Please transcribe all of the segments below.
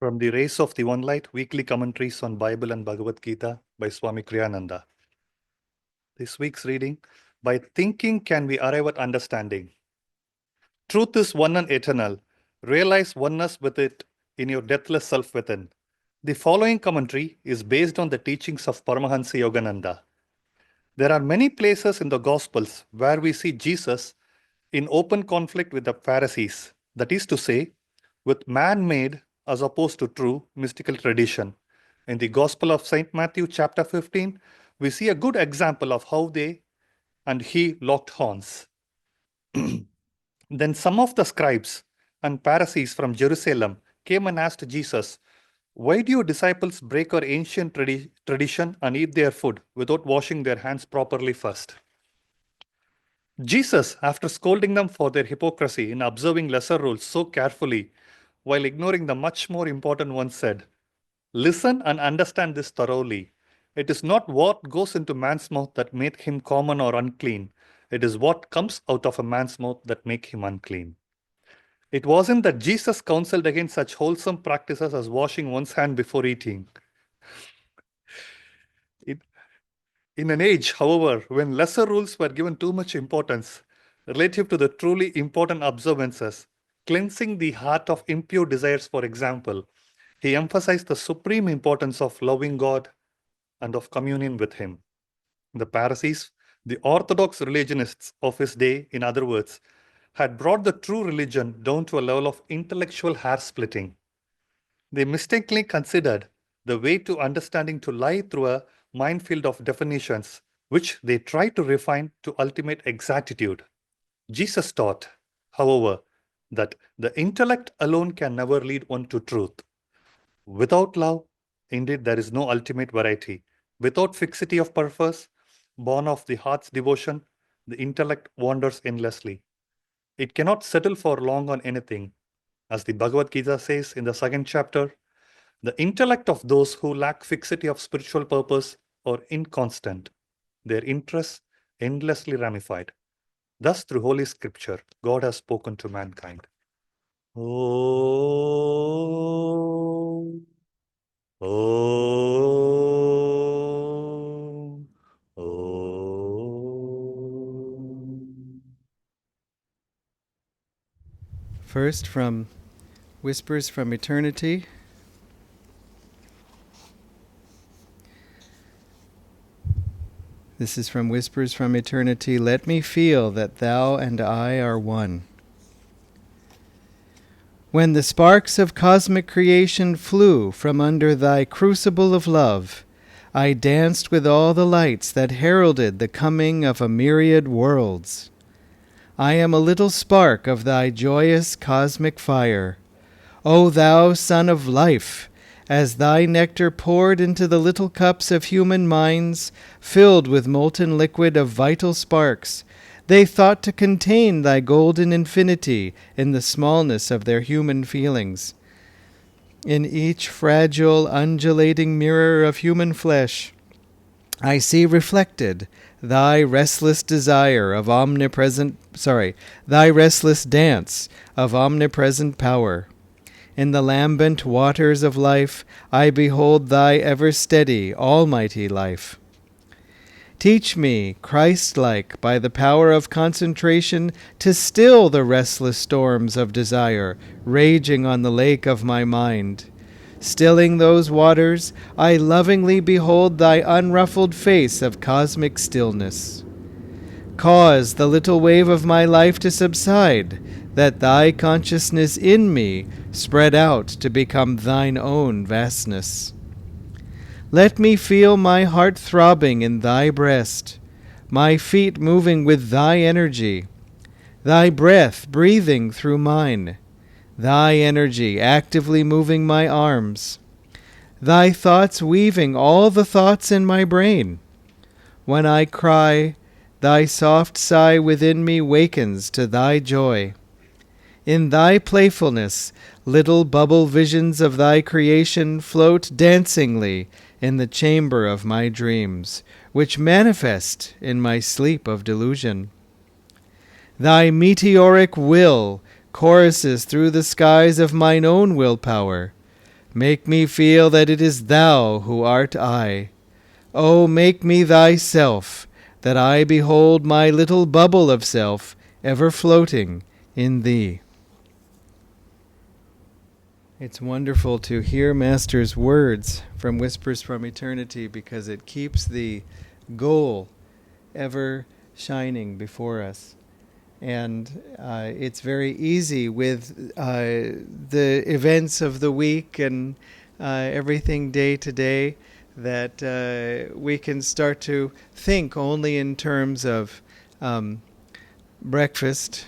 From the Race of the One Light, weekly commentaries on Bible and Bhagavad Gita by Swami Kriyananda. This week's reading, by thinking can we arrive at understanding. Truth is one and eternal. Realize oneness with it in your deathless self within. The following commentary is based on the teachings of Paramahansa Yogananda. There are many places in the Gospels where we see Jesus in open conflict with the Pharisees, that is to say, with man-made as opposed to true mystical tradition. In the Gospel of St. Matthew chapter 15, we see a good example of how they and he locked horns. Then some of the scribes and Pharisees from Jerusalem came and asked Jesus, "Why do your disciples break our ancient tradition and eat their food without washing their hands properly first?" Jesus, after scolding them for their hypocrisy in observing lesser rules so carefully while ignoring the much more important ones, said, "Listen and understand this thoroughly. It is not what goes into man's mouth that make him common or unclean. It is what comes out of a man's mouth that make him unclean." It wasn't that Jesus counseled against such wholesome practices as washing one's hand before eating. In an age, however, when lesser rules were given too much importance relative to the truly important observances, cleansing the heart of impure desires, for example, he emphasized the supreme importance of loving God and of communion with Him. The Pharisees, the orthodox religionists of his day, in other words, had brought the true religion down to a level of intellectual hair splitting. They mistakenly considered the way to understanding to lie through a minefield of definitions, which they tried to refine to ultimate exactitude. Jesus taught, however, that the intellect alone can never lead one to truth. Without love, indeed, there is no ultimate variety. Without fixity of purpose, born of the heart's devotion, the intellect wanders endlessly. It cannot settle for long on anything. As the Bhagavad Gita says in the second chapter, the intellect of those who lack fixity of spiritual purpose are inconstant, their interests endlessly ramified. Thus, through Holy Scripture, God has spoken to mankind. Om. Om. Om. First, from Whispers from Eternity. This is from Whispers from Eternity. Let me feel that thou and I are one. When the sparks of cosmic creation flew from under thy crucible of love, I danced with all the lights that heralded the coming of a myriad worlds. I am a little spark of thy joyous cosmic fire. O thou Son of Life, as thy nectar poured into the little cups of human minds, filled with molten liquid of vital sparks, they thought to contain thy golden infinity in the smallness of their human feelings. In each fragile, undulating mirror of human flesh, I see reflected thy restless desire of thy restless dance of omnipresent power. In the lambent waters of life, I behold thy ever-steady, almighty life. Teach me, Christ-like, by the power of concentration, to still the restless storms of desire raging on the lake of my mind. Stilling those waters, I lovingly behold thy unruffled face of cosmic stillness. Cause the little wave of my life to subside, that thy consciousness in me spread out to become thine own vastness. Let me feel my heart throbbing in thy breast, my feet moving with thy energy, thy breath breathing through mine, thy energy actively moving my arms, thy thoughts weaving all the thoughts in my brain. When I cry, thy soft sigh within me wakens to thy joy. In thy playfulness, little bubble visions of thy creation float dancingly in the chamber of my dreams, which manifest in my sleep of delusion. Thy meteoric will choruses through the skies of mine own willpower. Make me feel that it is thou who art I. Oh, make me thyself, that I behold my little bubble of self ever floating in thee. It's wonderful to hear Master's words from Whispers from Eternity, because it keeps the goal ever shining before us. And it's very easy with the events of the week and everything day to day that we can start to think only in terms of breakfast,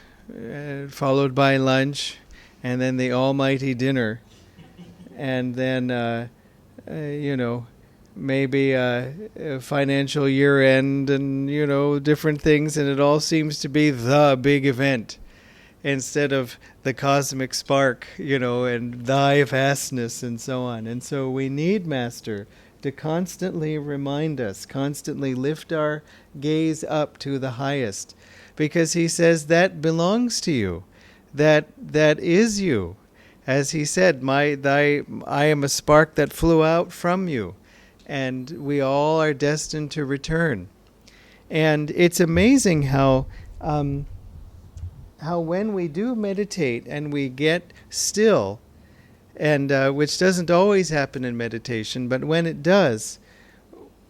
followed by lunch, and then the almighty dinner, and then, maybe a financial year end and, different things, and it all seems to be the big event instead of the cosmic spark, and thy vastness and so on. And so we need Master to constantly remind us, constantly lift our gaze up to the highest, because he says that belongs to you, that is you. As he said, I am a spark that flew out from you, and we all are destined to return. And it's amazing how when we do meditate and we get still, and which doesn't always happen in meditation, but when it does,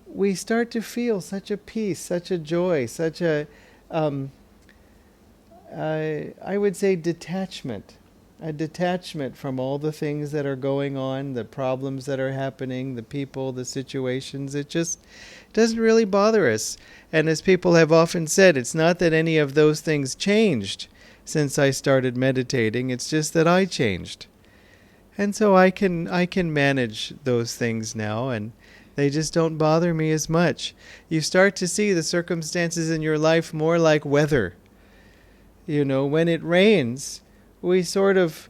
we start to feel such a peace, such a joy, such a, I would say, detachment. A detachment from all the things that are going on, the problems that are happening, the people, the situations. It just doesn't really bother us. And as people have often said, it's not that any of those things changed since I started meditating. It's just that I changed. And so I can manage those things now, and they just don't bother me as much. You start to see the circumstances in your life more like weather. When it rains, we sort of,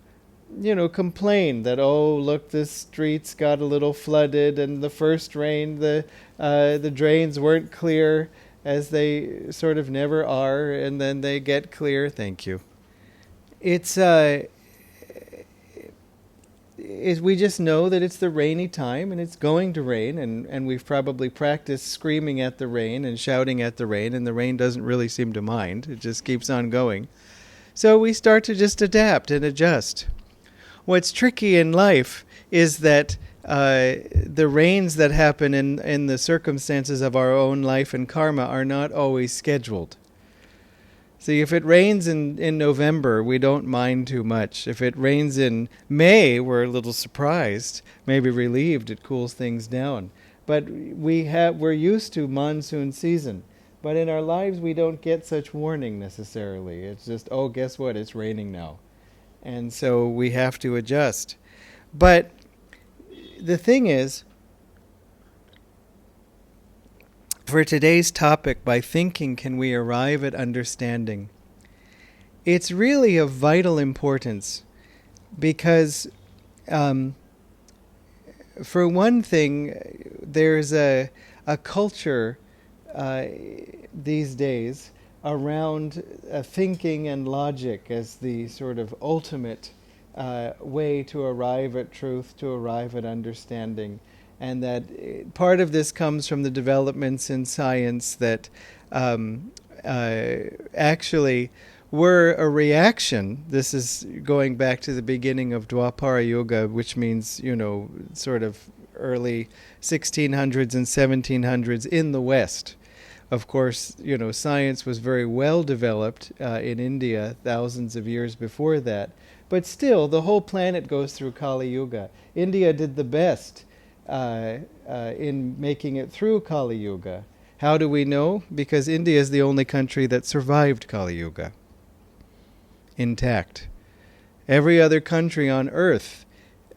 complain that, oh, look, the streets got a little flooded, and the first rain, the drains weren't clear, as they sort of never are, and then they get clear. Thank you. We just know that it's the rainy time, and it's going to rain, and we've probably practiced screaming at the rain and shouting at the rain, and the rain doesn't really seem to mind. It just keeps on going. So we start to just adapt and adjust. What's tricky in life is that the rains that happen in the circumstances of our own life and karma are not always scheduled. See, if it rains in November, we don't mind too much. If it rains in May, we're a little surprised, maybe relieved. It cools things down. But we're used to monsoon season. But in our lives, we don't get such warning necessarily. It's just, oh, guess what? It's raining now. And so we have to adjust. But the thing is, for today's topic, by thinking can we arrive at understanding? It's really of vital importance because, for one thing, there's a culture these days around thinking and logic as the sort of ultimate way to arrive at truth, to arrive at understanding. And that part of this comes from the developments in science that actually were a reaction. This is going back to the beginning of Dwapara Yuga, which means, sort of early 1600s and 1700s in the West. Of course, science was very well developed in India thousands of years before that. But still, the whole planet goes through Kali Yuga. India did the best in making it through Kali Yuga. How do we know? Because India is the only country that survived Kali Yuga intact. Every other country on Earth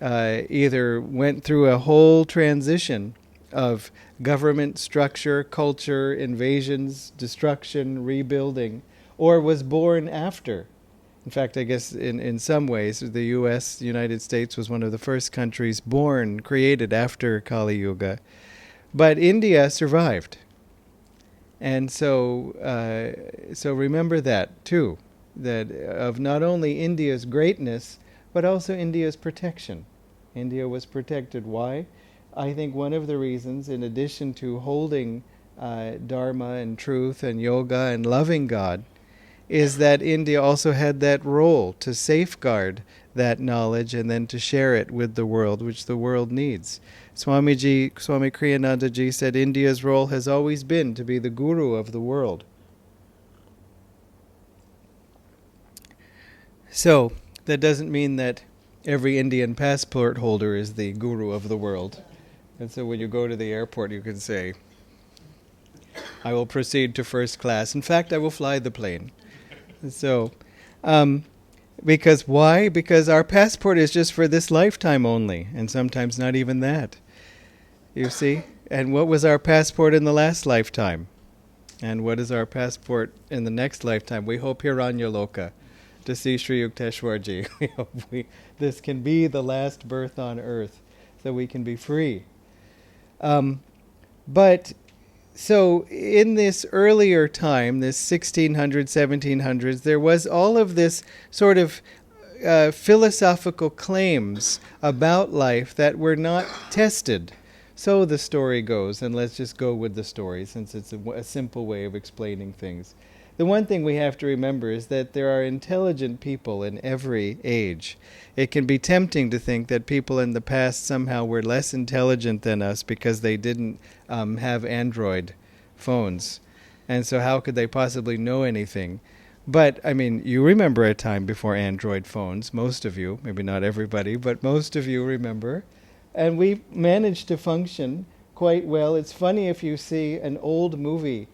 either went through a whole transition of government structure, culture, invasions, destruction, rebuilding, or was born after. In fact, I guess in some ways, the U.S., the United States, was one of the first countries created after Kali Yuga. But India survived. And so remember that, too, that of not only India's greatness, but also India's protection. India was protected. Why? I think one of the reasons, in addition to holding Dharma and truth and yoga and loving God, is that India also had that role to safeguard that knowledge and then to share it with the world, which the world needs. Swami Kriyanandaji said India's role has always been to be the guru of the world. So, that doesn't mean that every Indian passport holder is the guru of the world. And so when you go to the airport, you can say, I will proceed to first class. In fact, I will fly the plane. So, because why? Because our passport is just for this lifetime only, and sometimes not even that. You see? And what was our passport in the last lifetime? And what is our passport in the next lifetime? We hope Hiranyaloka, to see Sri Yukteswarji. We hope this can be the last birth on earth, so we can be free. But so in this earlier time, this 1600s, 1700s, there was all of this sort of philosophical claims about life that were not tested. So the story goes, and let's just go with the story since it's a simple way of explaining things. The one thing we have to remember is that there are intelligent people in every age. It can be tempting to think that people in the past somehow were less intelligent than us because they didn't have Android phones. And so how could they possibly know anything? But, I mean, you remember a time before Android phones, most of you, maybe not everybody, but most of you remember. And we managed to function quite well. It's funny if you see an old movie,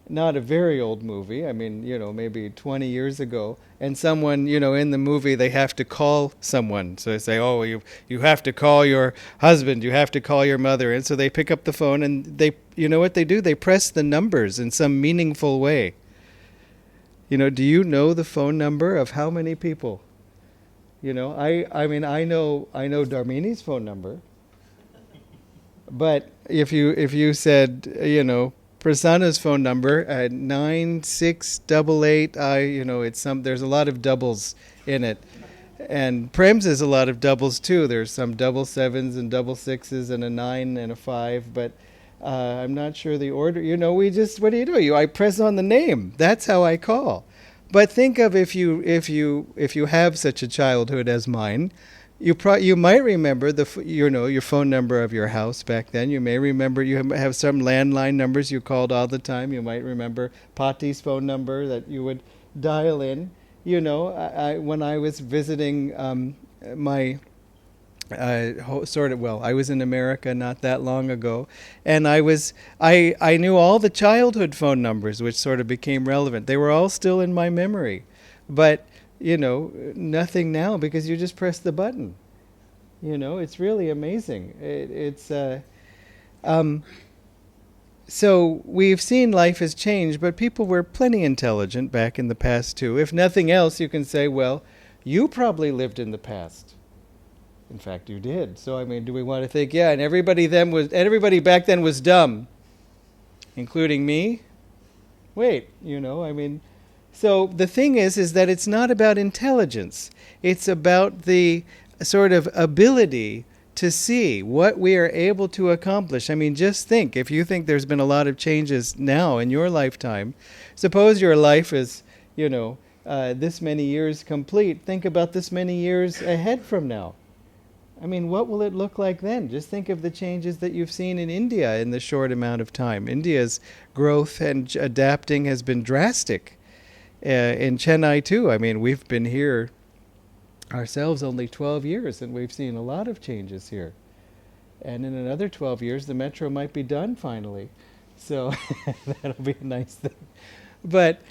not a very old movie, I mean, maybe 20 years ago, and someone, in the movie they have to call someone. So they say, oh, you have to call your husband, you have to call your mother. And so they pick up the phone and they, what they do? They press the numbers in some meaningful way. Do you know the phone number of how many people? I mean, I know Dharmini's phone number. But if you said, Prasanna's phone number at 9688, there's a lot of doubles in it. And Prem's is a lot of doubles too. There's some double sevens and double sixes and a 9 and a 5, but I'm not sure the order. What do? I press on the name. That's how I call. But think of if you have such a childhood as mine, you might remember your phone number of your house back then. You may remember you have some landline numbers you called all the time. You might remember Pati's phone number that you would dial in. When I was visiting my I was in America not that long ago, and I knew all the childhood phone numbers, which sort of became relevant. They were all still in my memory, but nothing now because you just press the button. It's really amazing. So we've seen life has changed, but people were plenty intelligent back in the past too. If nothing else, you can say, well, you probably lived in the past. In fact, you did. So, I mean, do we want to think, yeah, and everybody back then was dumb, including me? Wait, so the thing is that it's not about intelligence. It's about the sort of ability to see what we are able to accomplish. I mean, just think, if you think there's been a lot of changes now in your lifetime, suppose your life is, this many years complete, think about this many years ahead from now. I mean, what will it look like then? Just think of the changes that you've seen in India in the short amount of time. India's growth and adapting has been drastic. In Chennai, too. I mean, we've been here ourselves only 12 years, and we've seen a lot of changes here. And in another 12 years, the metro might be done finally. So that'll be a nice thing. But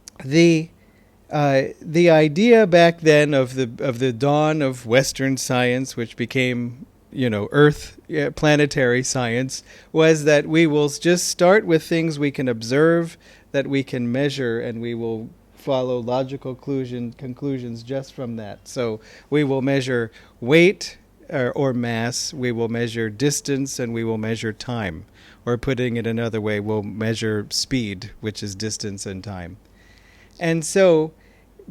the idea back then of the dawn of Western science, which became Earth planetary science, was that we will just start with things we can observe, that we can measure, and we will follow logical conclusions just from that. So we will measure weight or mass, we will measure distance, and we will measure time. Or putting it another way, we'll measure speed, which is distance and time. And so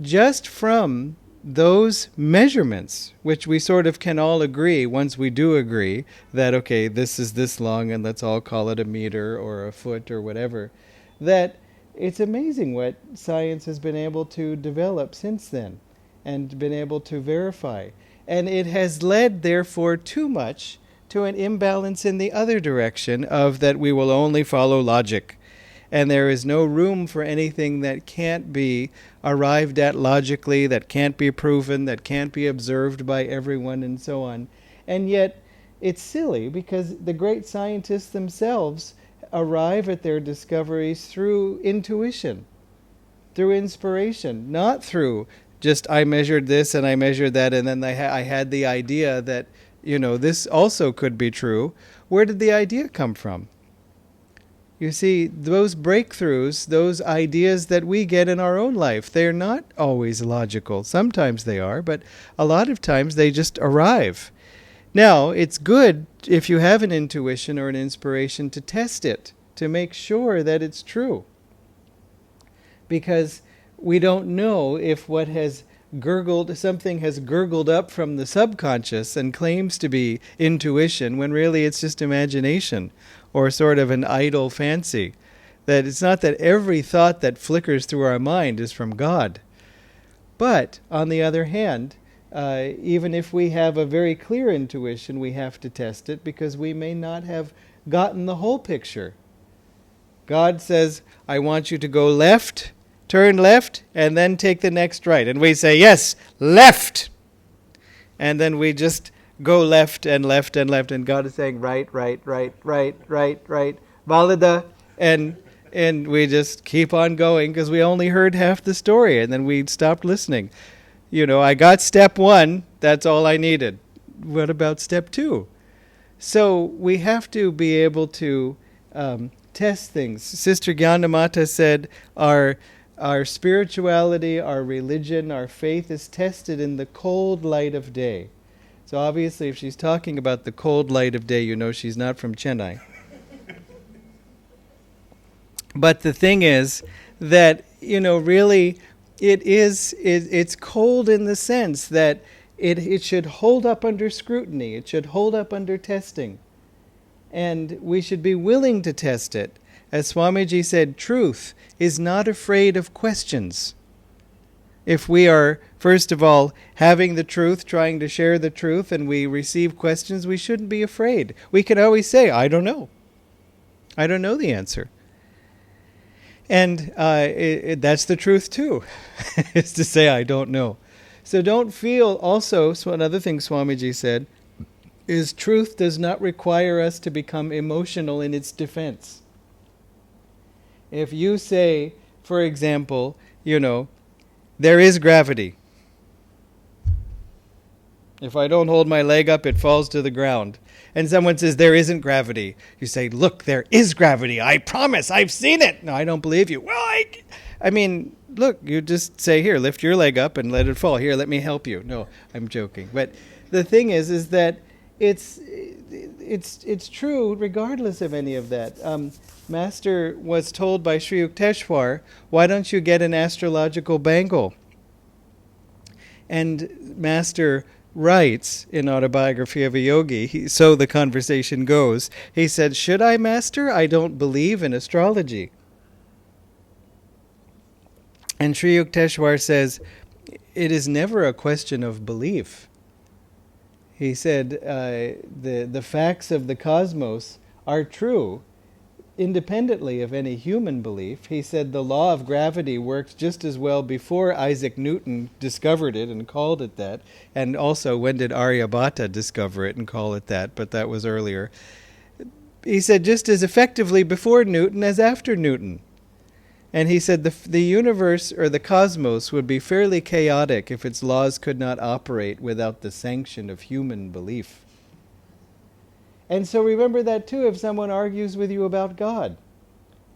just from those measurements, which we sort of can all agree, once we do agree that, okay, this is this long and let's all call it a meter or a foot or whatever, that it's amazing what science has been able to develop since then and been able to verify. And it has led, therefore, too much to an imbalance in the other direction of that we will only follow logic. And there is no room for anything that can't be arrived at logically, that can't be proven, that can't be observed by everyone, and so on. And yet, it's silly because the great scientists themselves arrive at their discoveries through intuition, through inspiration, not through just I measured this and I measured that and then I had the idea that, this also could be true. Where did the idea come from? You see, those breakthroughs, those ideas that we get in our own life, they're not always logical. Sometimes they are, but a lot of times they just arrive. Now, it's good if you have an intuition or an inspiration to test it, to make sure that it's true. Because we don't know if what has something has gurgled up from the subconscious and claims to be intuition when really it's just imagination or sort of an idle fancy. That it's not that every thought that flickers through our mind is from God. But, on the other hand, even if we have a very clear intuition, we have to test it because we may not have gotten the whole picture. God says, I want you to go left, turn left, and then take the next right. And we say, yes, left! And then we just go left and left and left. And God is saying, right, right, right, right, right, right, Valida. And we just keep on going because we only heard half the story. And then we stopped listening. I got step 1. That's all I needed. What about step 2? So we have to be able to test things. Sister Gyanamata said our spirituality, our religion, our faith is tested in the cold light of day. So obviously if she's talking about the cold light of day, she's not from Chennai. But the thing is that, really it's cold in the sense that it should hold up under scrutiny. It should hold up under testing. And we should be willing to test it. As Swamiji said, truth is not afraid of questions. If we are, first of all, having the truth, trying to share the truth, and we receive questions, we shouldn't be afraid. We can always say, I don't know. I don't know the answer. And that's the truth too, is to say I don't know. So don't feel also, so another thing Swamiji said, is truth does not require us to become emotional in its defense. If you say, for example, there is gravity. If I don't hold my leg up, it falls to the ground. And someone says, there isn't gravity. You say, look, there is gravity. I promise, I've seen it. No, I don't believe you. Well, I mean, look, you just say, here, lift your leg up and let it fall. Here, let me help you. No, I'm joking. But the thing is that it's true regardless of any of that. Master was told by Sri Yukteswar, why don't you get an astrological bangle? And Master writes in Autobiography of a Yogi, so the conversation goes, he said, should I, Master? I don't believe in astrology. And Sri Yukteswar says, it is never a question of belief. He said, the facts of the cosmos are true, independently of any human belief. He said the law of gravity worked just as well before Isaac Newton discovered it and called it that. And also, when did Aryabhata discover it and call it that? But that was earlier. He said just as effectively before Newton as after Newton. And he said the universe, or the cosmos, would be fairly chaotic if its laws could not operate without the sanction of human belief. And so remember that too if someone argues with you about God,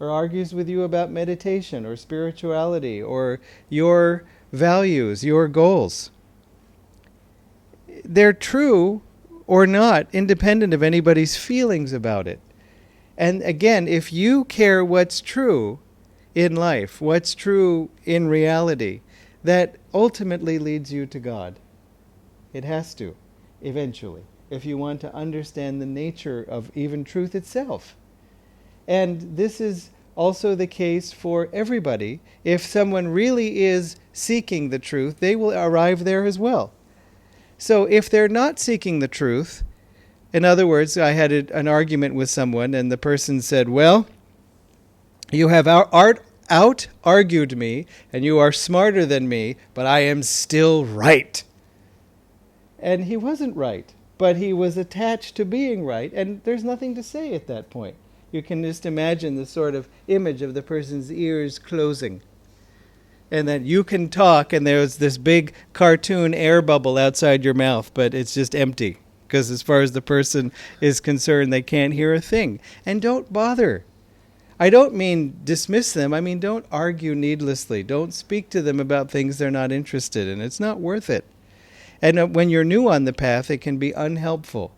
or argues with you about meditation, or spirituality, or your values, your goals. They're true or not, independent of anybody's feelings about it. And again, if you care what's true in life, what's true in reality, that ultimately leads you to God. It has to, eventually, if you want to understand the nature of even truth itself. And this is also the case for everybody. If someone really is seeking the truth, they will arrive there as well. So if they're not seeking the truth, in other words, I had an argument with someone and the person said, well, you have out-argued me and you are smarter than me, but I am still right. And he wasn't right, but he was attached to being right, and there's nothing to say at that point. You can just imagine the sort of image of the person's ears closing. And then you can talk, and there's this big cartoon air bubble outside your mouth, but it's just empty. Because as far as the person is concerned, they can't hear a thing. And don't bother. I don't mean dismiss them. I mean, don't argue needlessly. Don't speak to them about things they're not interested in. It's not worth it. And when you're new on the path, it can be unhelpful.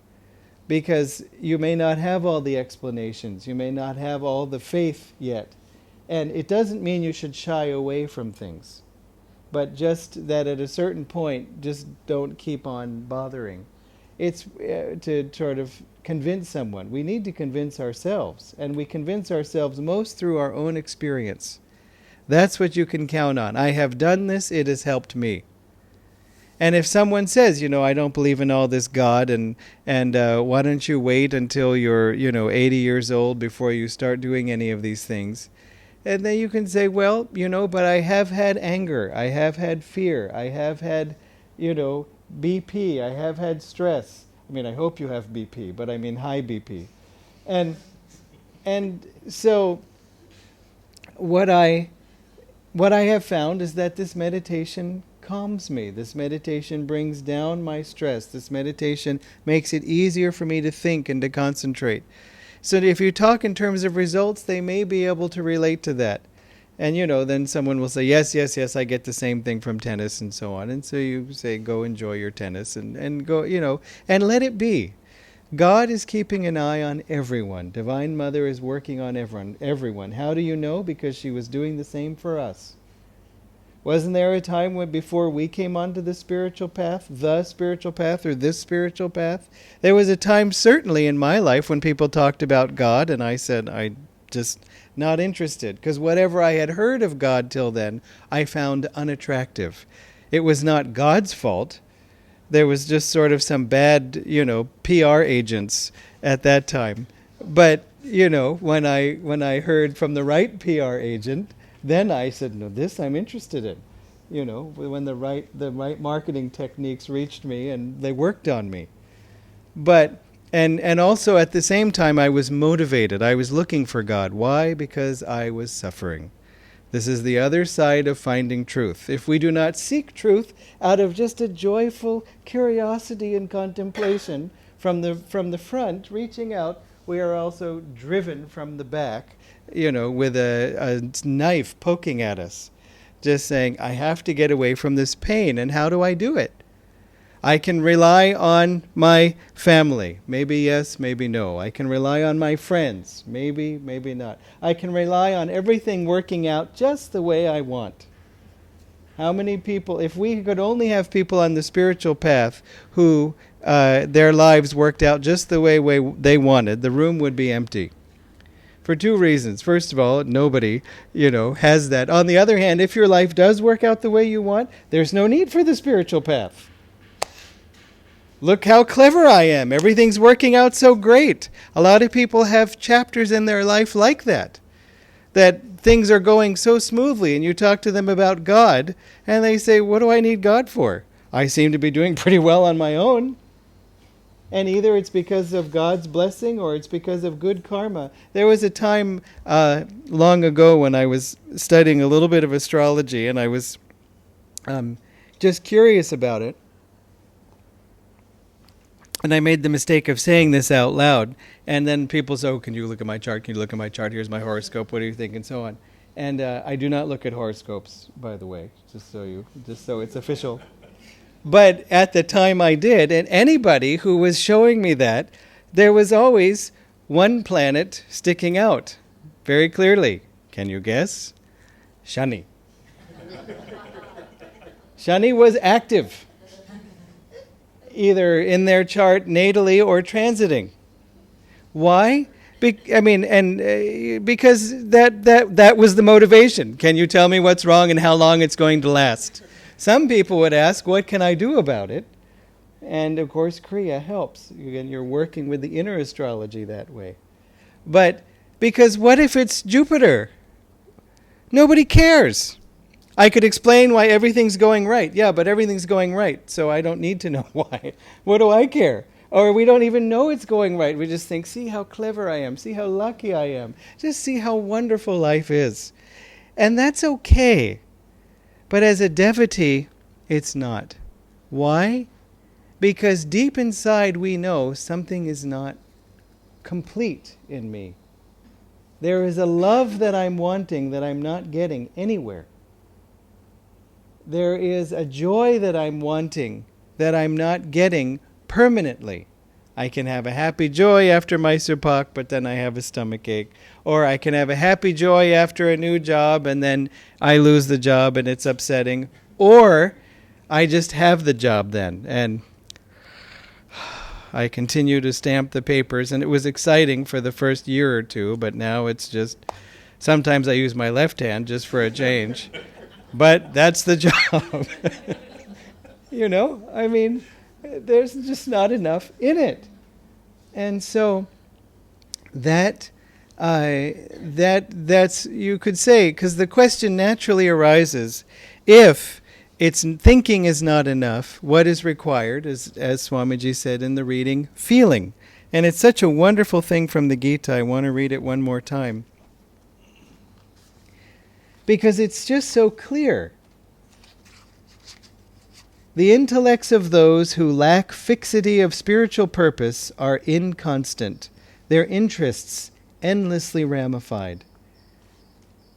Because you may not have all the explanations. You may not have all the faith yet. And it doesn't mean you should shy away from things. But just that at a certain point, just don't keep on bothering. It's to sort of convince someone. We need to convince ourselves. And we convince ourselves most through our own experience. That's what you can count on. I have done this, it has helped me. And if someone says, I don't believe in all this God, and why don't you wait until you're, 80 years old before you start doing any of these things? And then you can say, well, but I have had anger, I have had fear, I have had, BP, I have had stress. I mean, I hope you have BP, but I mean high BP. And so what I have found is that this meditation calms me. This meditation brings down my stress. This meditation makes it easier for me to think and to concentrate. So if you talk in terms of results, they may be able to relate to that. And, then someone will say, yes, I get the same thing from tennis and so on. And so you say, go enjoy your tennis and go, and let it be. God is keeping an eye on everyone. Divine Mother is working on everyone. How do you know? Because she was doing the same for us. Wasn't there a time when before we came onto the spiritual path, or this spiritual path? There was a time certainly in my life when people talked about God and I said, I just not interested. Because whatever I had heard of God till then, I found unattractive. It was not God's fault. There was just sort of some bad, PR agents at that time. But, when I heard from the right PR agent, then I said, no, this I'm interested in. When the right marketing techniques reached me and they worked on me. But, and also at the same time I was motivated. I was looking for God. Why? Because I was suffering. This is the other side of finding truth. If we do not seek truth out of just a joyful curiosity and contemplation from the front, reaching out, we are also driven from the back, with a knife poking at us, just saying, I have to get away from this pain. And how do I do it? I can rely on my family. Maybe yes, maybe no. I can rely on my friends. Maybe, maybe not. I can rely on everything working out just the way I want. How many people, if we could only have people on the spiritual path who their lives worked out just the way they wanted, the room would be empty. For two reasons. First of all, nobody, has that. On the other hand, if your life does work out the way you want, there's no need for the spiritual path. Look how clever I am. Everything's working out so great. A lot of people have chapters in their life like that things are going so smoothly, and you talk to them about God, and they say, what do I need God for? I seem to be doing pretty well on my own. And either it's because of God's blessing or it's because of good karma. There was a time long ago when I was studying a little bit of astrology, and I was just curious about it. And I made the mistake of saying this out loud. And then people say, can you look at my chart? Can you look at my chart? Here's my horoscope. What do you think? And so on. And I do not look at horoscopes, by the way, just so it's official. But at the time I did, and anybody who was showing me that, there was always one planet sticking out very clearly. Can you guess? Shani. Shani was active, either in their chart natally or transiting. Why? Because that was the motivation. Can you tell me what's wrong and how long it's going to last? Some people would ask, what can I do about it? And of course, Kriya helps. Again, you're working with the inner astrology that way. But because what if it's Jupiter? Nobody cares. I could explain why everything's going right. Yeah, but everything's going right, so I don't need to know why. What do I care? Or we don't even know it's going right. We just think, see how clever I am. See how lucky I am. Just see how wonderful life is. And that's okay. But as a devotee, it's not. Why? Because deep inside we know something is not complete in me. There is a love that I'm wanting that I'm not getting anywhere. There is a joy that I'm wanting that I'm not getting permanently. I can have a happy joy after Mysore Pak, but then I have a stomach ache. Or I can have a happy joy after a new job, and then I lose the job and it's upsetting. Or I just have the job then, and I continue to stamp the papers, and it was exciting for the first year or two, but now it's just, sometimes I use my left hand just for a change. But that's the job. There's just not enough in it. And so that's, you could say, because the question naturally arises, if it's thinking is not enough, what is required, as Swamiji said in the reading, feeling. And it's such a wonderful thing from the Gita, I want to read it one more time. Because it's just so clear. The intellects of those who lack fixity of spiritual purpose are inconstant, their interests endlessly ramified.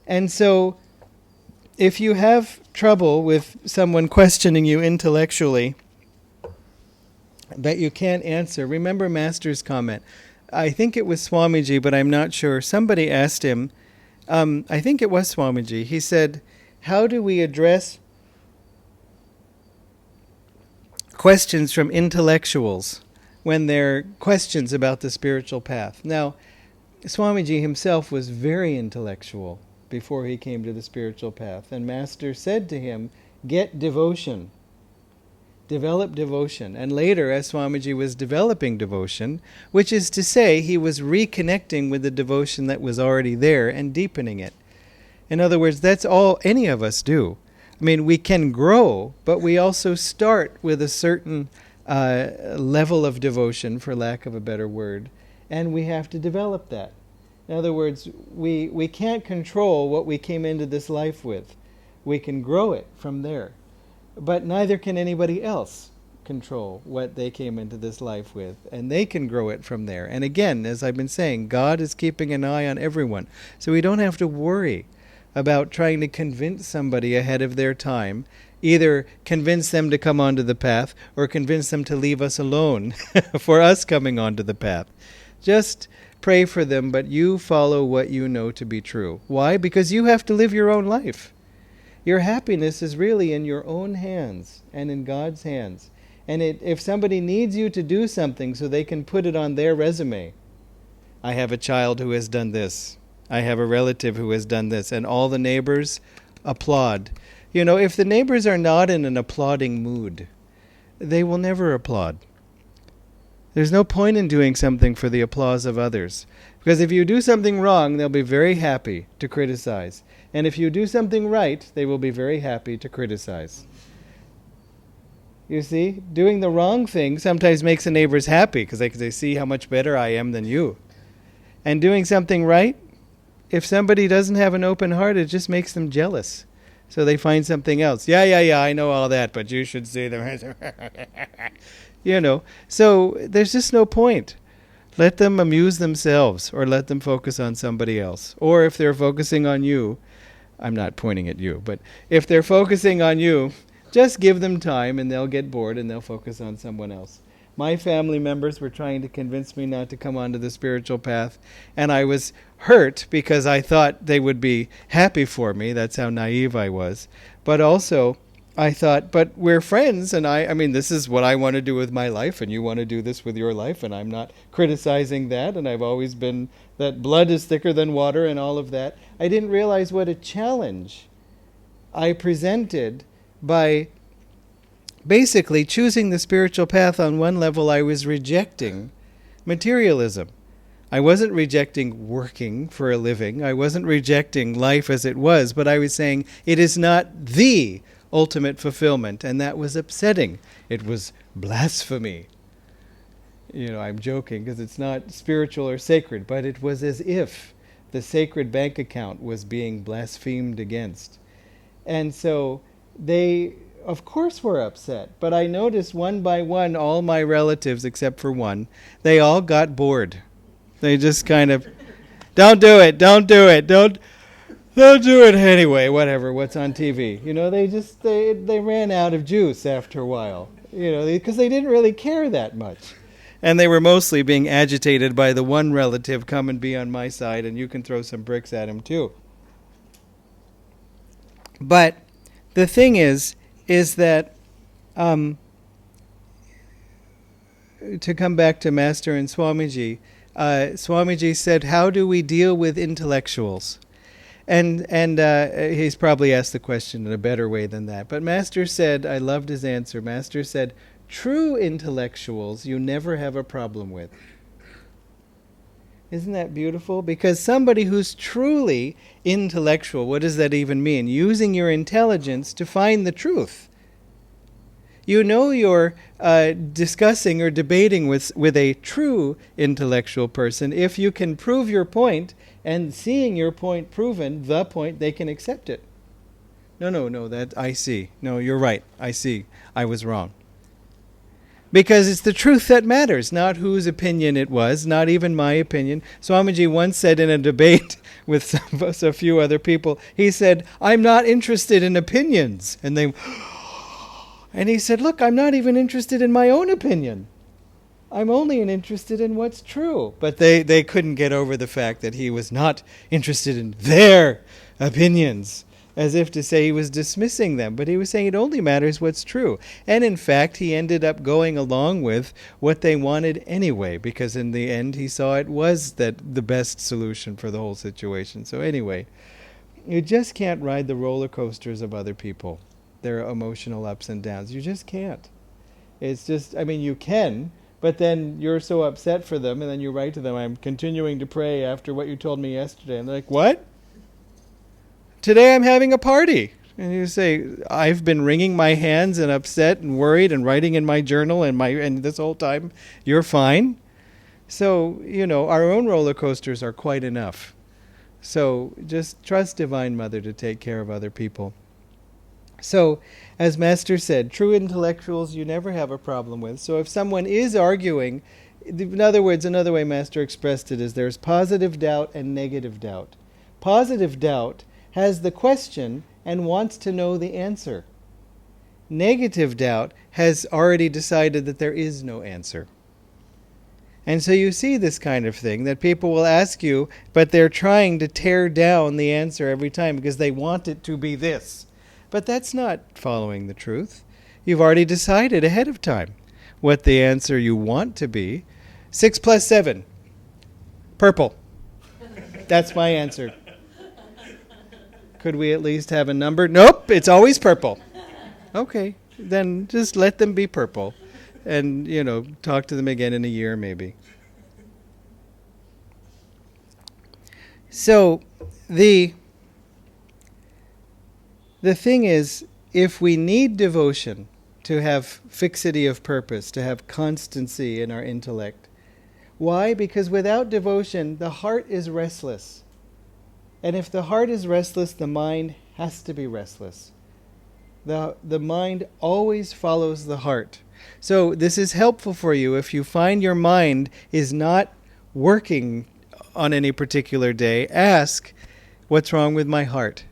And so, if you have trouble with someone questioning you intellectually that you can't answer, remember Master's comment. I think it was Swamiji, but I'm not sure. Somebody asked him, I think it was Swamiji. He said, how do we address questions from intellectuals when they're questions about the spiritual path? Now, Swamiji himself was very intellectual before he came to the spiritual path. And Master said to him, get devotion. Develop devotion. And later, as Swamiji was developing devotion, which is to say, he was reconnecting with the devotion that was already there and deepening it. In other words, that's all any of us do. I mean, we can grow, but we also start with a certain level of devotion, for lack of a better word, and we have to develop that. In other words, we can't control what we came into this life with. We can grow it from there. But neither can anybody else control what they came into this life with. And they can grow it from there. And again, as I've been saying, God is keeping an eye on everyone. So we don't have to worry about trying to convince somebody ahead of their time. Either convince them to come onto the path or convince them to leave us alone for us coming onto the path. Just pray for them, but you follow what you know to be true. Why? Because you have to live your own life. Your happiness is really in your own hands and in God's hands. And if somebody needs you to do something so they can put it on their resume, I have a child who has done this. I have a relative who has done this. And all the neighbors applaud. You know, if the neighbors are not in an applauding mood, they will never applaud. There's no point in doing something for the applause of others. Because if you do something wrong, they'll be very happy to criticize. And if you do something right, they will be very happy to criticize. You see, doing the wrong thing sometimes makes the neighbors happy because they see how much better I am than you. And doing something right, if somebody doesn't have an open heart, it just makes them jealous. So they find something else. Yeah, I know all that, but you should see them. So there's just no point. Let them amuse themselves or let them focus on somebody else. Or if they're focusing on you, I'm not pointing at you, but if they're focusing on you, just give them time and they'll get bored and they'll focus on someone else. My family members were trying to convince me not to come onto the spiritual path, and I was hurt because I thought they would be happy for me. That's how naive I was. But also, I thought, but we're friends, and I mean, this is what I want to do with my life, and you want to do this with your life, and I'm not criticizing that, and I've always been that blood is thicker than water and all of that. I didn't realize what a challenge I presented by basically choosing the spiritual path. On one level, I was rejecting materialism. I wasn't rejecting working for a living. I wasn't rejecting life as it was, but I was saying it is not the ultimate fulfillment, and that was upsetting. It was blasphemy. I'm joking because it's not spiritual or sacred, but it was as if the sacred bank account was being blasphemed against. And so they, of course, were upset. But I noticed one by one, all my relatives, except for one, they all got bored. They just kind of, don't do it, don't do it, don't do it anyway, whatever, what's on TV. They ran out of juice after a while, because they didn't really care that much. And they were mostly being agitated by the one relative, come and be on my side, and you can throw some bricks at him too. But the thing is that, to come back to Master and Swamiji, Swamiji said, how do we deal with intellectuals? And he's probably asked the question in a better way than that. But Master said, I loved his answer, Master said, true intellectuals you never have a problem with. Isn't that beautiful? Because somebody who's truly intellectual, what does that even mean? Using your intelligence to find the truth. You're discussing or debating with a true intellectual person if you can prove your point, and seeing your point proven, the point, they can accept it. No, that I see. No, you're right. I see. I was wrong. Because it's the truth that matters, not whose opinion it was, not even my opinion. Swamiji once said in a debate with a few other people, he said, I'm not interested in opinions. And he said, look, I'm not even interested in my own opinion. I'm only interested in what's true. But they couldn't get over the fact that he was not interested in their opinions, as if to say he was dismissing them. But he was saying it only matters what's true. And in fact, he ended up going along with what they wanted anyway, because in the end he saw it was the best solution for the whole situation. So anyway, you just can't ride the roller coasters of other people, their emotional ups and downs. You just can't. It's just, you can, but then you're so upset for them, and then you write to them, I'm continuing to pray after what you told me yesterday. And they're like, what? Today I'm having a party. And you say, I've been wringing my hands and upset and worried and writing in my journal and this whole time you're fine. So, our own roller coasters are quite enough. So just trust Divine Mother to take care of other people. So, as Master said, true intellectuals you never have a problem with. So if someone is arguing, in other words, another way Master expressed it is there's positive doubt and negative doubt. Positive doubt has the question and wants to know the answer. Negative doubt has already decided that there is no answer. And so you see this kind of thing, that people will ask you, but they're trying to tear down the answer every time because they want it to be this. But that's not following the truth. You've already decided ahead of time what the answer you want to be. 6 + 7. Purple. That's my answer. Could we at least have a number? Nope, it's always purple. Okay, then just let them be purple. And, talk to them again in a year maybe. So, the thing is, if we need devotion to have fixity of purpose, to have constancy in our intellect, why? Because without devotion, the heart is restless. And if the heart is restless, the mind has to be restless. The mind always follows the heart. So this is helpful for you if you find your mind is not working on any particular day. Ask, what's wrong with my heart?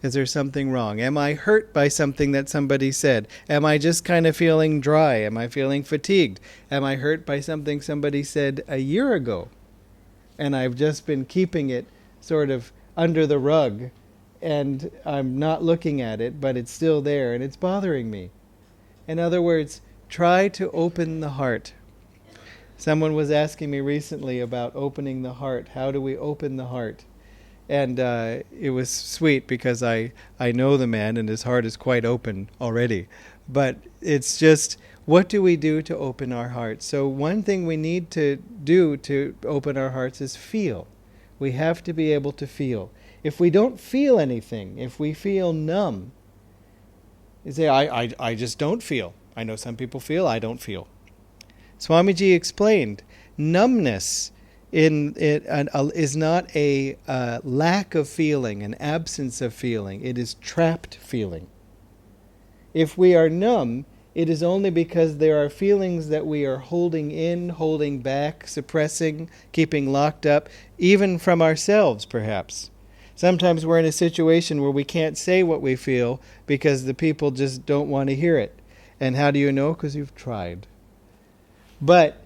Is there something wrong? Am I hurt by something that somebody said? Am I just kind of feeling dry? Am I feeling fatigued? Am I hurt by something somebody said a year ago? And I've just been keeping it sort of under the rug and I'm not looking at it, but it's still there and it's bothering me. In other words, try to open the heart. Someone was asking me recently about opening the heart. How do we open the heart? And it was sweet because I know the man and his heart is quite open already. But it's just, what do we do to open our hearts? So one thing we need to do to open our hearts is feel. We have to be able to feel. If we don't feel anything, if we feel numb, you say, I just don't feel. I know some people feel, I don't feel. Swamiji explained, numbness is not a lack of feeling, an absence of feeling. It is trapped feeling. If we are numb, it is only because there are feelings that we are holding in, holding back, suppressing, keeping locked up, even from ourselves, perhaps. Sometimes we're in a situation where we can't say what we feel because the people just don't want to hear it. And how do you know? Because you've tried. But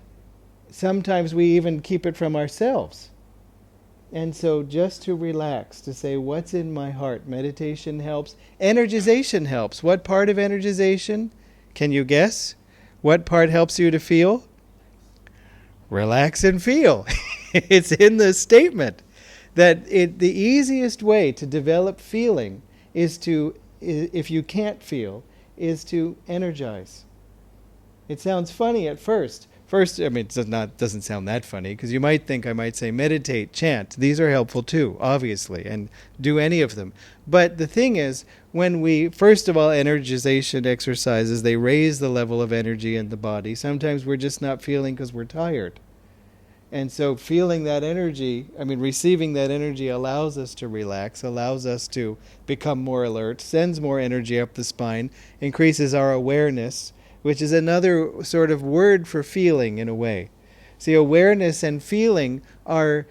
sometimes we even keep it from ourselves. And so just to relax, to say, what's in my heart? Meditation helps. Energization helps. What part of energization? Can you guess? What part helps you to feel? Relax and feel. It's in the statement that the easiest way to develop feeling is to, if you can't feel, is to energize. It sounds funny at first. First, I mean, it doesn't sound that funny, because you might think I might say meditate, chant. These are helpful too, obviously, and do any of them. But the thing is, when we, first of all, energization exercises, they raise the level of energy in the body. Sometimes we're just not feeling because we're tired. And so feeling that energy, receiving that energy allows us to relax, allows us to become more alert, sends more energy up the spine, increases our awareness, which is another sort of word for feeling in a way. See, awareness and feeling are,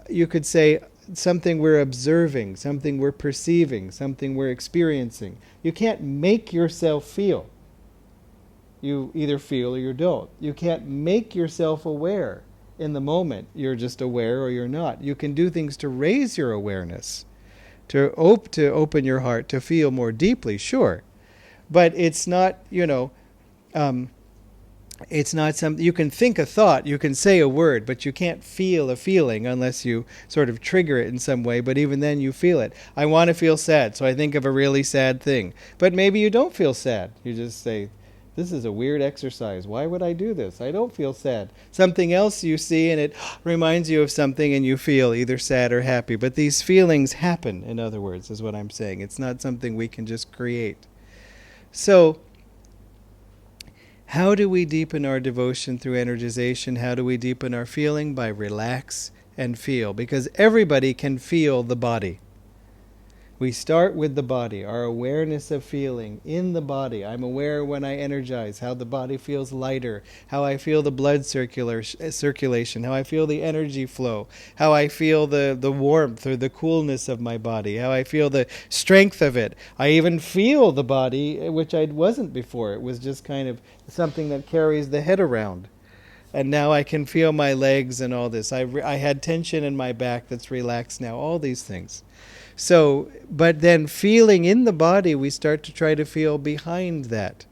you could say, something we're observing, something we're perceiving, something we're experiencing. You can't make yourself feel. You either feel or you don't. You can't make yourself aware in the moment. You're just aware or you're not. You can do things to raise your awareness, to open your heart, to feel more deeply, sure. But it's not, it's not something, you can think a thought, you can say a word, but you can't feel a feeling unless you sort of trigger it in some way, but even then you feel it. I want to feel sad, so I think of a really sad thing. But maybe you don't feel sad. You just say, this is a weird exercise. Why would I do this? I don't feel sad. Something else you see and it reminds you of something and you feel either sad or happy. But these feelings happen, in other words, is what I'm saying. It's not something we can just create. So, how do we deepen our devotion through energization? How do we deepen our feeling? By relax and feel. Because everybody can feel the body. We start with the body, our awareness of feeling in the body. I'm aware when I energize, how the body feels lighter, how I feel the blood circulation, how I feel the energy flow, how I feel the warmth or the coolness of my body, how I feel the strength of it. I even feel the body, which I wasn't before. It was just kind of something that carries the head around. And now I can feel my legs and all this. I had tension in my back that's relaxed now, all these things. So, but then feeling in the body, we start to try to feel behind that.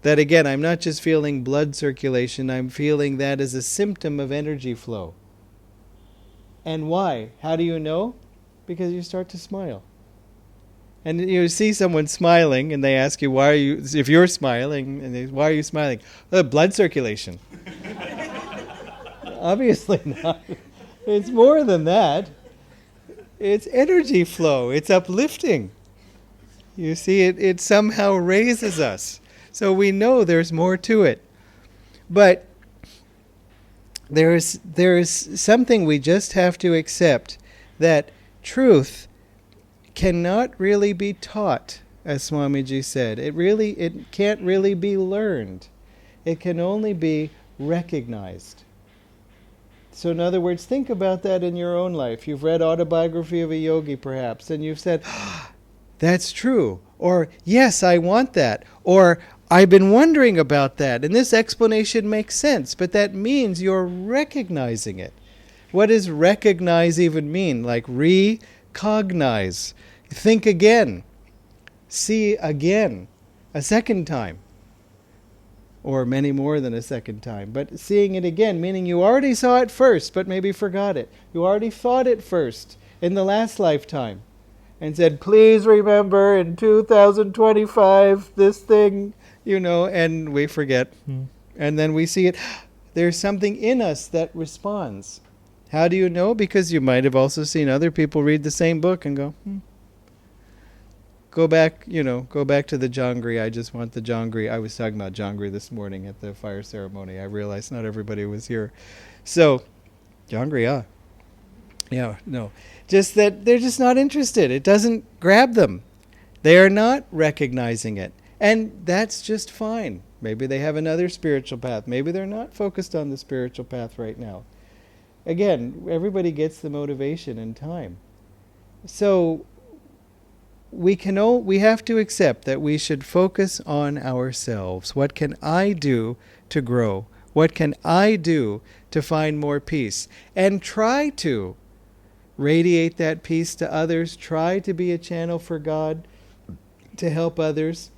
That again, I'm not just feeling blood circulation, I'm feeling that as a symptom of energy flow. And why? How do you know? Because you start to smile. And you see someone smiling, and they ask you, why are you, if you're smiling, and they, why are you smiling? Blood circulation. Obviously not. It's more than that. It's energy flow. It's uplifting. You see, it somehow raises us. So we know there's more to it. But there's something we just have to accept, that truth cannot really be taught, as Swamiji said. It can't really be learned. It can only be recognized. So in other words, think about that in your own life. You've read Autobiography of a Yogi, perhaps, and you've said, that's true. Or, yes, I want that. Or, I've been wondering about that, and this explanation makes sense, but that means you're recognizing it. What does recognize even mean? Like cognize, think again, see again, a second time, or many more than a second time. But seeing it again, meaning you already saw it first, but maybe forgot it. You already thought it first in the last lifetime and said, please remember in 2025 this thing, and we forget. And then we see it. There's something in us that responds. How do you know? Because you might have also seen other people read the same book and go, go back to the Jangri. I just want the Jangri. I was talking about Jangri this morning at the fire ceremony. I realized not everybody was here. So, Jangri, yeah, no. Just that they're just not interested. It doesn't grab them. They are not recognizing it. And that's just fine. Maybe they have another spiritual path. Maybe they're not focused on the spiritual path right now. Again, everybody gets the motivation in time. So we have to accept that we should focus on ourselves. What can I do to grow? What can I do to find more peace? And try to radiate that peace to others. Try to be a channel for God to help others.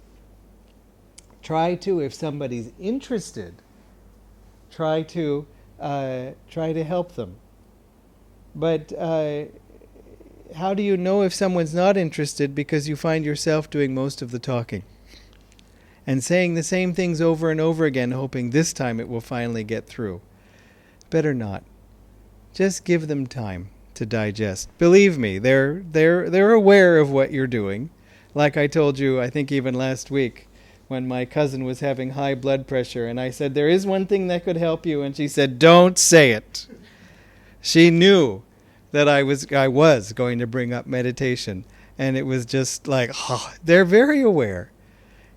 Try to, if somebody's interested, try to help them. But how do you know if someone's not interested? Because you find yourself doing most of the talking and saying the same things over and over again, hoping this time it will finally get through. Better not. Just give them time to digest. Believe me, they're aware of what you're doing. Like I told you, I think even last week, when my cousin was having high blood pressure, and I said, there is one thing that could help you, and she said, don't say it. She knew that I was going to bring up meditation, and it was just like, they're very aware.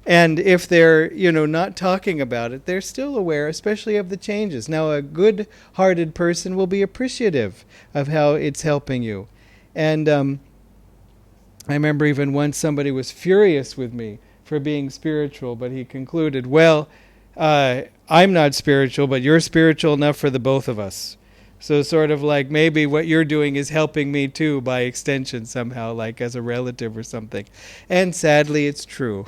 And if they're, not talking about it, they're still aware, especially of the changes. Now, a good-hearted person will be appreciative of how it's helping you. And I remember even once somebody was furious with me for being spiritual, but he concluded, well, I'm not spiritual, but you're spiritual enough for the both of us. So sort of like maybe what you're doing is helping me too by extension somehow, like as a relative or something. And sadly, it's true.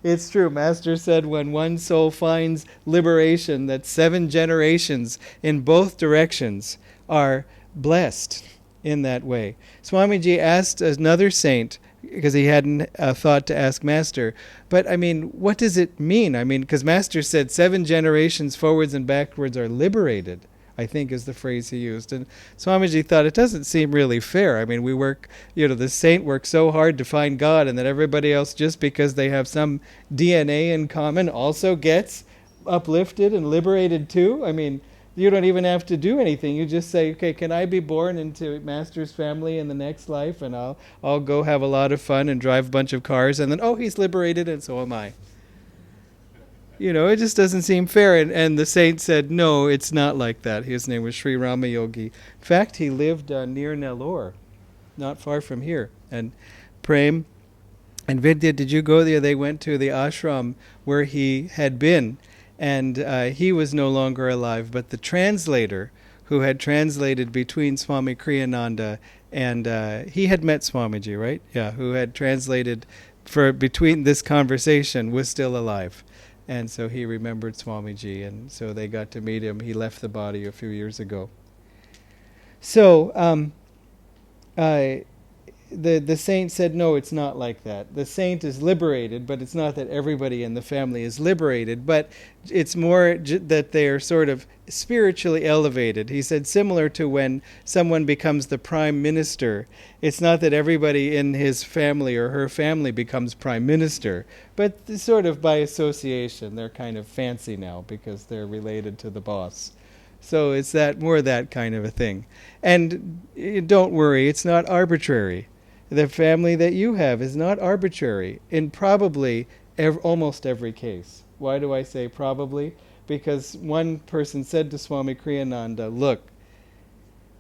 It's true. Master said when one soul finds liberation, that 7 generations in both directions are blessed in that way. Swamiji asked another saint, because he hadn't thought to ask Master, but what does it mean? Because Master said 7 generations forwards and backwards are liberated, I think is the phrase he used. And Swamiji thought it doesn't seem really fair. We work, the saint works so hard to find God, and that everybody else, just because they have some DNA in common, also gets uplifted and liberated too. You don't even have to do anything. You just say, okay, can I be born into Master's family in the next life? And I'll go have a lot of fun and drive a bunch of cars. And then, he's liberated and so am I. It just doesn't seem fair. And the saint said, no, it's not like that. His name was Sri Rama Yogi. In fact, he lived near Nellore, not far from here. And Prem and Vidya, did you go there? They went to the ashram where he had been. And he was no longer alive, but the translator who had translated between Swami Kriyananda and he had met Swamiji, right? Yeah, who had translated for between this conversation was still alive. And so he remembered Swamiji, and so they got to meet him. He left the body a few years ago. So the saint said, no, it's not like that. The saint is liberated, but it's not that everybody in the family is liberated, but it's more that they are sort of spiritually elevated. He said, similar to when someone becomes the prime minister, it's not that everybody in his family or her family becomes prime minister, but sort of by association. They're kind of fancy now because they're related to the boss. So it's that kind of a thing. And don't worry, it's not arbitrary. The family that you have is not arbitrary in probably almost every case. Why do I say probably? Because one person said to Swami Kriyananda, look,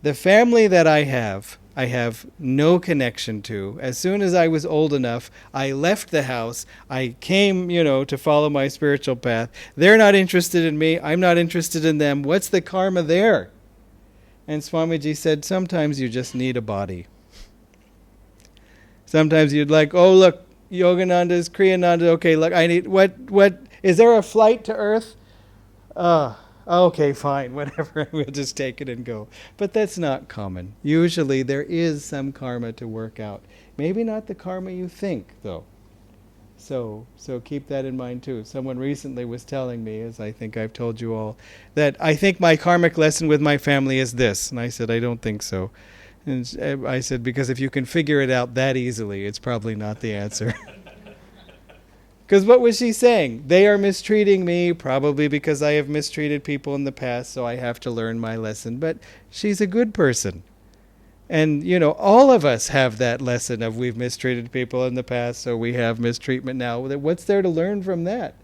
the family that I have no connection to. As soon as I was old enough, I left the house. I came, to follow my spiritual path. They're not interested in me. I'm not interested in them. What's the karma there? And Swamiji said, sometimes you just need a body. Sometimes you'd like, oh look, Yogananda's, Kriyananda, okay, look, I need, what, is there a flight to Earth? Okay, fine, whatever, we'll just take it and go. But that's not common. Usually there is some karma to work out. Maybe not the karma you think, though. So keep that in mind too. Someone recently was telling me, as I think I've told you all, that I think my karmic lesson with my family is this. And I said, I don't think so. And I said, because if you can figure it out that easily, it's probably not the answer. Because what was she saying? They are mistreating me, probably because I have mistreated people in the past, so I have to learn my lesson. But she's a good person. And, all of us have that lesson of we've mistreated people in the past, so we have mistreatment now. What's there to learn from that?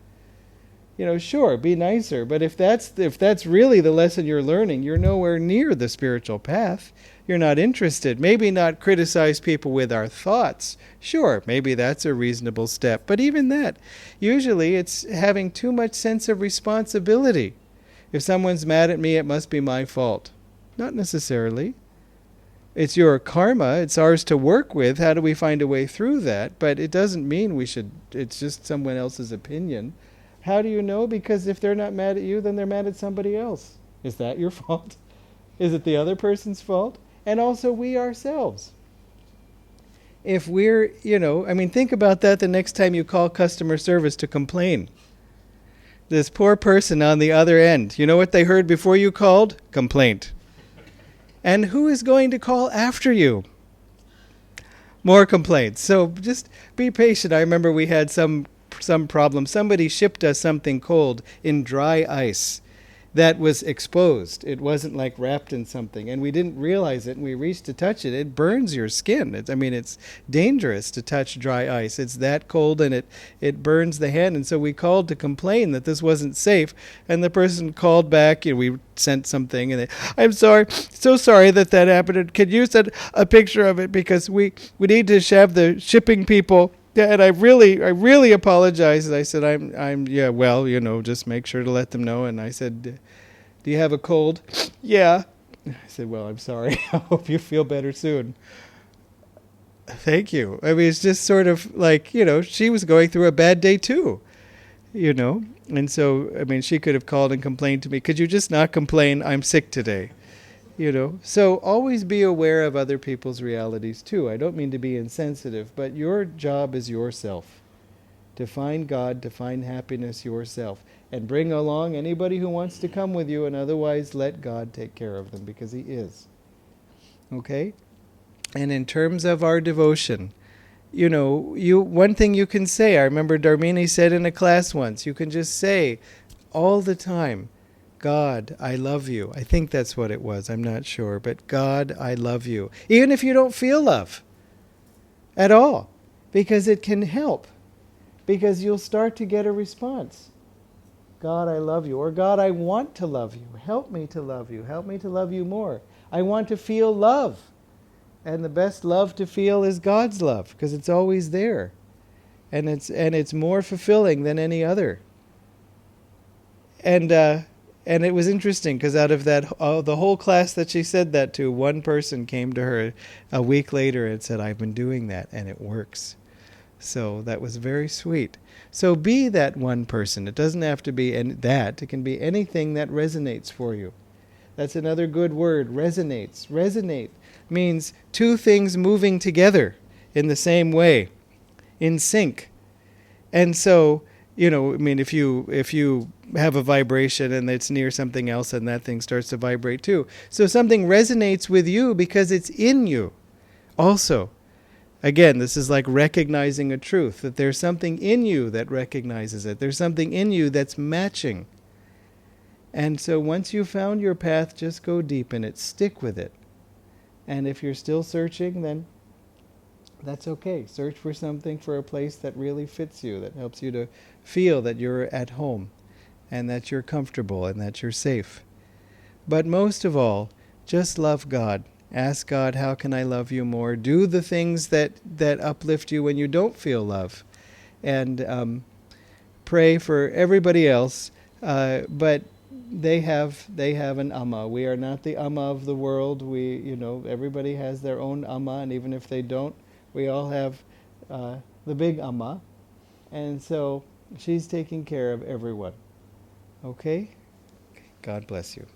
Sure, be nicer. But if that's really the lesson you're learning, you're nowhere near the spiritual path. You're not interested. Maybe not criticize people with our thoughts. Sure, maybe that's a reasonable step. But even that, usually it's having too much sense of responsibility. If someone's mad at me, it must be my fault. Not necessarily. It's your karma. It's ours to work with. How do we find a way through that? But it doesn't mean it's just someone else's opinion. How do you know? Because if they're not mad at you, then they're mad at somebody else. Is that your fault? Is it the other person's fault? And also we ourselves. If we're, think about that the next time you call customer service to complain. This poor person on the other end, you know what they heard before you called? Complaint. And who is going to call after you? More complaints. So just be patient. I remember we had some problem. Somebody shipped us something cold in dry ice that was exposed. It wasn't like wrapped in something. And we didn't realize it, and we reached to touch it. It burns your skin. It's dangerous to touch dry ice. It's that cold, and it burns the hand. And so we called to complain that this wasn't safe. And the person called back, we sent something, and I'm sorry, so sorry that happened. Could you send a picture of it? Because we need to have the shipping people. Yeah, and I really apologize. And I said, just make sure to let them know. And I said, do you have a cold? Yeah. I said, well, I'm sorry. I hope you feel better soon. Thank you. It's just sort of like, she was going through a bad day too, And so, she could have called and complained to me. Could you just not complain? I'm sick today. So always be aware of other people's realities too. I don't mean to be insensitive, but your job is yourself. To find God, to find happiness yourself. And bring along anybody who wants to come with you, and otherwise let God take care of them, because He is. Okay? And in terms of our devotion, one thing you can say, I remember Dharmini said in a class once, you can just say all the time, God, I love you. I think that's what it was. I'm not sure. But God, I love you. Even if you don't feel love at all. Because it can help. Because you'll start to get a response. God, I love you. Or God, I want to love you. Help me to love you. Help me to love you more. I want to feel love. And the best love to feel is God's love. Because it's always there. And it's more fulfilling than any other. And it was interesting because out of that, the whole class that she said that to, one person came to her a week later and said, I've been doing that and it works. So that was very sweet. So be that one person. It doesn't have to be that. It can be anything that resonates for you. That's another good word, resonates. Resonate means two things moving together in the same way, in sync. And so, if you have a vibration and it's near something else, and that thing starts to vibrate too. So something resonates with you because it's in you also. Again, this is like recognizing a truth, that there's something in you that recognizes it. There's something in you that's matching. And so once you've found your path, just go deep in it. Stick with it. And if you're still searching, then that's okay. Search for something, for a place that really fits you, that helps you to feel that you're at home and that you're comfortable and that you're safe. But most of all, just love God. Ask God, how can I love you more? Do the things that uplift you when you don't feel love. And pray for everybody else, but they have an amma. We are not the amma of the world. Everybody has their own amma, and even if they don't, We all have the big Amma, and so she's taking care of everyone. Okay? God bless you.